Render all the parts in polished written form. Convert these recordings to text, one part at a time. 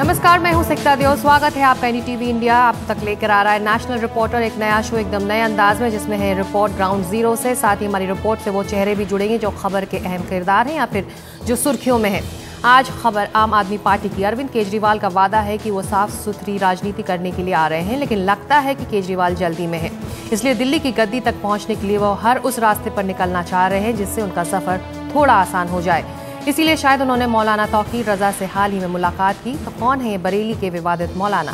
नमस्कार, मैं हूं सिकता देव। स्वागत है आपका एनडीटीवी इंडिया आप तक लेकर आ रहा है नेशनल रिपोर्टर, एक नया शो एकदम नए अंदाज में, जिसमें है रिपोर्ट ग्राउंड जीरो से। साथ ही हमारी रिपोर्ट से वो चेहरे भी जुड़ेंगे जो खबर के अहम किरदार हैं या फिर जो सुर्खियों में है। आज खबर आम आदमी पार्टी की। अरविंद केजरीवाल का वादा है कि वो साफ सुथरी राजनीति करने के लिए आ रहे हैं, लेकिन लगता है कि केजरीवाल जल्दी में है। इसलिए दिल्ली की गद्दी तक पहुंचने के लिए वो हर उस रास्ते पर निकलना चाह रहे हैं जिससे उनका सफर थोड़ा आसान हो जाए। इसीलिए शायद उन्होंने मौलाना तौकीर रजा से हाल ही में मुलाकात की। तो कौन है ये बरेली के विवादित मौलाना?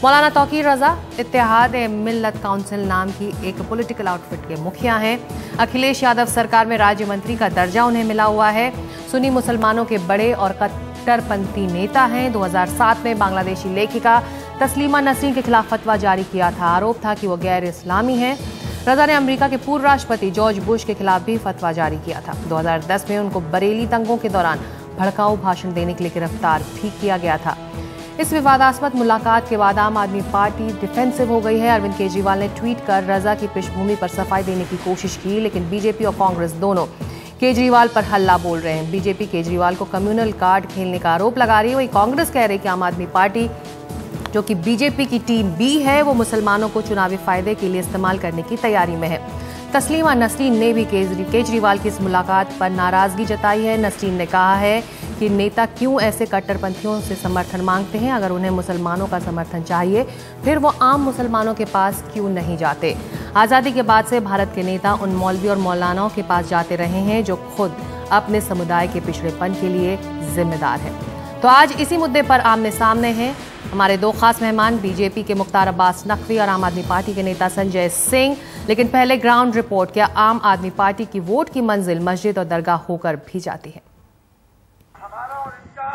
मौलाना तौकीर रजा इत्तेहाद मिल्लत काउंसिल नाम की एक पॉलिटिकल आउटफिट के मुखिया हैं। अखिलेश यादव सरकार में राज्य मंत्री का दर्जा उन्हें मिला हुआ है। सुन्नी मुसलमानों के बड़े और कट्टरपंथी नेता हैं। 2007 में बांग्लादेशी लेखिका तस्लीमा नसरीन के खिलाफ फतवा जारी किया था। आरोप था कि वो गैर इस्लामी हैं। रजा ने अमेरिका के पूर्व राष्ट्रपति जॉर्ज बुश के खिलाफ भी फतवा जारी किया था। 2010 में उनको बरेली दंगों के दौरान भड़काऊ भाषण देने के लिए गिरफ्तार भी किया गया था। इस विवादास्पद मुलाकात के बाद आम आदमी पार्टी डिफेंसिव हो गई है। अरविंद केजरीवाल ने ट्वीट कर रजा की पृष्ठभूमि पर सफाई देने की कोशिश की, लेकिन बीजेपी और कांग्रेस दोनों केजरीवाल पर हल्ला बोल रहे हैं। बीजेपी केजरीवाल को कम्युनल कार्ड खेलने का आरोप लगा रही है। वहीं कांग्रेस कह रही है कि आम आदमी पार्टी, जो कि बीजेपी की टीम बी है, वो मुसलमानों को चुनावी फायदे के लिए इस्तेमाल करने की तैयारी में है। तस्लीमा नसरीन ने भी केजरीवाल की इस मुलाकात पर नाराजगी जताई है। नसरीन ने कहा है कि नेता क्यों ऐसे कट्टरपंथियों से समर्थन मांगते हैं। अगर उन्हें मुसलमानों का समर्थन चाहिए, फिर वो आम मुसलमानों के पास क्यों नहीं जाते। आज़ादी के बाद से भारत के नेता उन मौलवी और मौलानाओं के पास जाते रहे हैं जो खुद अपने समुदाय के पिछड़ेपन के लिए जिम्मेदार हैं। तो आज इसी मुद्दे पर आमने सामने हैं हमारे दो खास मेहमान, बीजेपी के मुख्तार अब्बास नकवी और आम आदमी पार्टी के नेता संजय सिंह। लेकिन पहले ग्राउंड रिपोर्ट। क्या आम आदमी पार्टी की वोट की मंजिल मस्जिद और दरगाह होकर भी जाती है? हमारा और इनका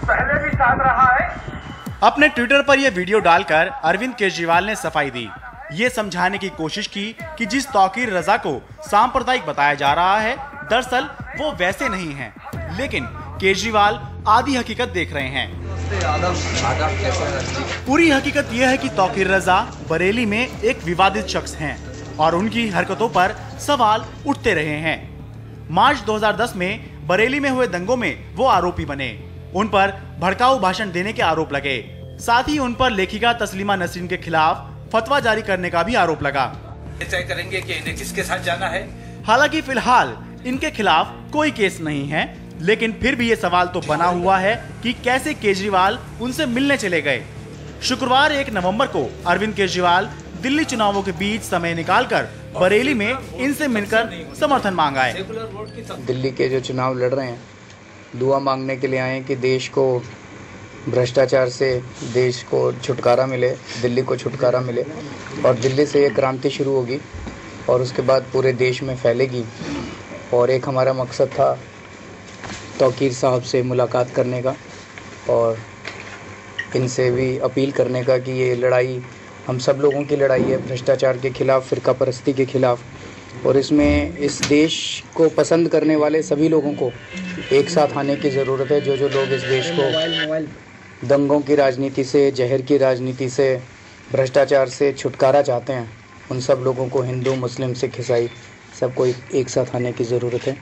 पहले भी साथ रहा है। अपने ट्विटर पर यह वीडियो डालकर अरविंद केजरीवाल ने सफाई दी। ये समझाने की कोशिश की कि जिस तौकीर रजा को सांप्रदायिक बताया जा रहा है, दरअसल वो वैसे नहीं हैं। लेकिन केजरीवाल आधी हकीकत देख रहे हैं। पूरी हकीकत यह है कि तौकीर रजा बरेली में एक विवादित शख्स हैं और उनकी हरकतों पर सवाल उठते रहे हैं। मार्च 2010 में बरेली में हुए दंगों में वो आरोपी बने। उन पर भड़काऊ भाषण देने के आरोप लगे। साथ ही उन पर लेखिका तस्लीमा नसरीन के खिलाफ फतवा जारी करने का भी आरोप लगा। तय करेंगे कि इन्हें किसके साथ जाना है। हालांकि फिलहाल इनके खिलाफ कोई केस नहीं है, लेकिन फिर भी ये सवाल तो बना हुआ है कि कैसे केजरीवाल उनसे मिलने चले गए। शुक्रवार 1 नवंबर को अरविंद केजरीवाल दिल्ली चुनावों के बीच समय निकालकर बरेली में इनसे मिलकर समर्थन मांग आए। दिल्ली के जो चुनाव लड़ रहे हैं, दुआ मांगने के लिए आए कि देश को भ्रष्टाचार से देश को छुटकारा मिले, दिल्ली को छुटकारा मिले और दिल्ली से ये क्रांति शुरू होगी और उसके बाद पूरे देश में फैलेगी। और एक हमारा मकसद था तौकीर साहब से मुलाकात करने का और इनसे भी अपील करने का कि ये लड़ाई हम सब लोगों की लड़ाई है, भ्रष्टाचार के खिलाफ, फिरका परस्ती के खिलाफ। और इसमें इस देश को पसंद करने वाले सभी लोगों को एक साथ आने की ज़रूरत है। जो लोग इस देश को दंगों की राजनीति से, जहर की राजनीति से, भ्रष्टाचार से छुटकारा चाहते हैं, उन सब लोगों को, हिंदू, मुस्लिम, सिख, ईसाई, सबको एक साथ आने की ज़रूरत है।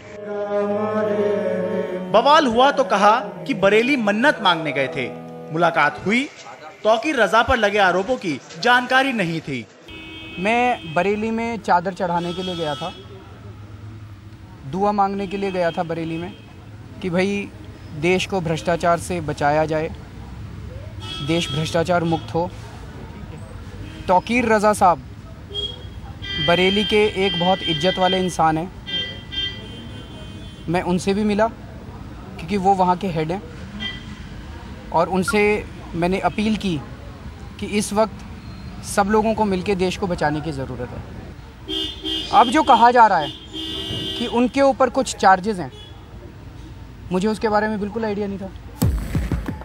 बवाल हुआ तो कहा कि बरेली मन्नत मांगने गए थे। मुलाकात हुई, तौकीर रजा पर लगे आरोपों की जानकारी नहीं थी। मैं बरेली में चादर चढ़ाने के लिए गया था, दुआ मांगने के लिए गया था बरेली में कि भाई देश को भ्रष्टाचार से बचाया जाए, देश भ्रष्टाचार मुक्त हो। तौकीर रजा साहब बरेली के एक बहुत इज्जत वाले इंसान हैं। मैं उनसे भी मिला क्योंकि वो वहाँ के हेड हैं और उनसे मैंने अपील की कि इस वक्त सब लोगों को मिलकर देश को बचाने की ज़रूरत है। अब जो कहा जा रहा है कि उनके ऊपर कुछ चार्जेस हैं, मुझे उसके बारे में बिल्कुल आइडिया नहीं था।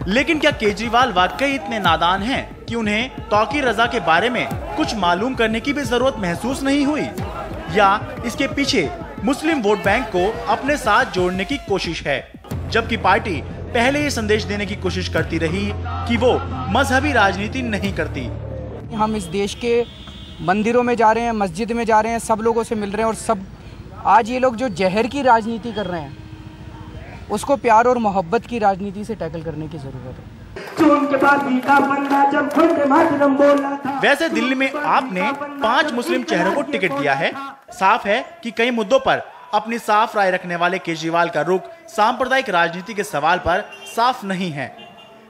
लेकिन क्या केजरीवाल वाकई इतने नादान हैं कि उन्हें तौकीर रजा के बारे में कुछ मालूम करने की भी जरूरत महसूस नहीं हुई, या इसके पीछे मुस्लिम वोट बैंक को अपने साथ जोड़ने की कोशिश है, जबकि पार्टी पहले ये संदेश देने की कोशिश करती रही कि वो मजहबी राजनीति नहीं करती। हम इस देश के मंदिरों में जा रहे हैं, मस्जिद में जा रहे हैं, सब लोगों से मिल रहे हैं और सब आज ये लोग जो जहर की राजनीति कर रहे हैं उसको प्यार और मोहब्बत की राजनीति से टैकल करने की ज़रूरत है। के बागी का बंदा जब वंदे मातरम बोला था। वैसे दिल्ली में आपने 5 मुस्लिम चेहरों को टिकट दिया है। साफ है कि कई मुद्दों पर अपनी साफ राय रखने वाले केजरीवाल का रुख सांप्रदायिक राजनीति के सवाल पर साफ नहीं है।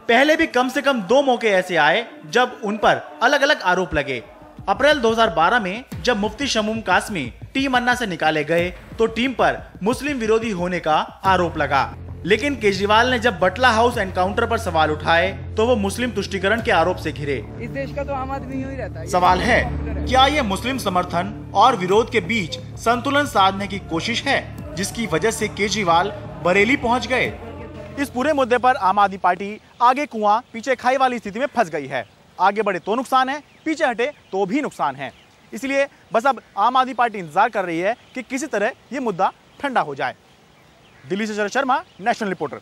पहले भी कम से कम 2 मौके ऐसे आए जब उन पर अलग अलग आरोप लगे। अप्रैल 2012 में जब मुफ्ती शमूम कासमी टीम अन्ना से निकाले गए तो टीम पर मुस्लिम विरोधी होने का आरोप लगा। लेकिन केजरीवाल ने जब बटला हाउस एनकाउंटर पर सवाल उठाए तो वो मुस्लिम तुष्टीकरण के आरोप से घिरे। इस देश का तो आम आदमी ही रहता है। सवाल है, क्या ये मुस्लिम समर्थन और विरोध के बीच संतुलन साधने की कोशिश है, जिसकी वजह से केजरीवाल बरेली पहुंच गए? इस पूरे मुद्दे पर आम आदमी पार्टी आगे कुआं पीछे खाई वाली स्थिति में फंस गई है। आगे बढ़े तो नुकसान है, पीछे हटे तो भी नुकसान है। इसलिए बस अब आम आदमी पार्टी इंतजार कर रही है कि किसी तरह ये मुद्दा ठंडा हो जाए। दिल्ली से शरद शर्मा, नेशनल रिपोर्टर।